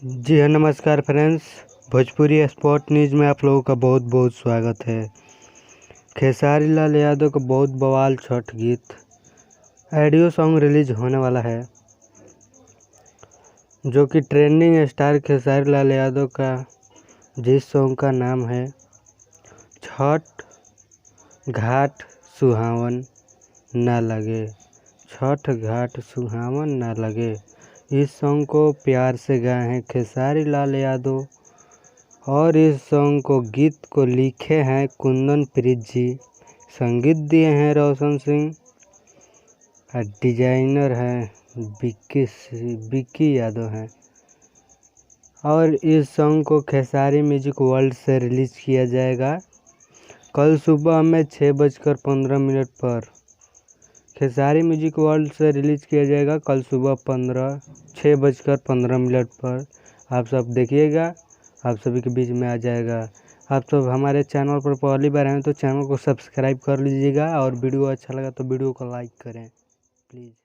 जी हाँ, नमस्कार friends. Bhojpuri sport news में आप लोगों का बहुत बहुत स्वागत है। खेसारी लाल यादव का बहुत बवाल छठ गीत ऑडियो सॉन्ग रिलीज होने वाला है, जो कि ट्रेंडिंग स्टार खेसारी लाल यादव का जिस सॉन्ग का नाम है छठ घाट सुहावन ना लगे। छठ घाट सुहावन ना लगे, इस सॉन्ग को प्यार से गाए हैं खेसारी लाल यादव और इस सॉन्ग को गीत को लिखे हैं कुंदन प्रीत जी, संगीत दिए हैं रोशन सिंह और डिजाइनर हैं विक्की यादव हैं। और इस सॉन्ग को खेसारी म्यूजिक वर्ल्ड से रिलीज़ किया जाएगा कल सुबह में 6:15 पर। खेसारी म्यूजिक वर्ल्ड से रिलीज़ किया जाएगा कल सुबह 6:15 पर। आप सब देखिएगा, आप सभी के बीच में आ जाएगा। आप सब हमारे चैनल पर पहली बार हैं तो चैनल को सब्सक्राइब कर लीजिएगा और वीडियो अच्छा लगा तो वीडियो को लाइक करें प्लीज़।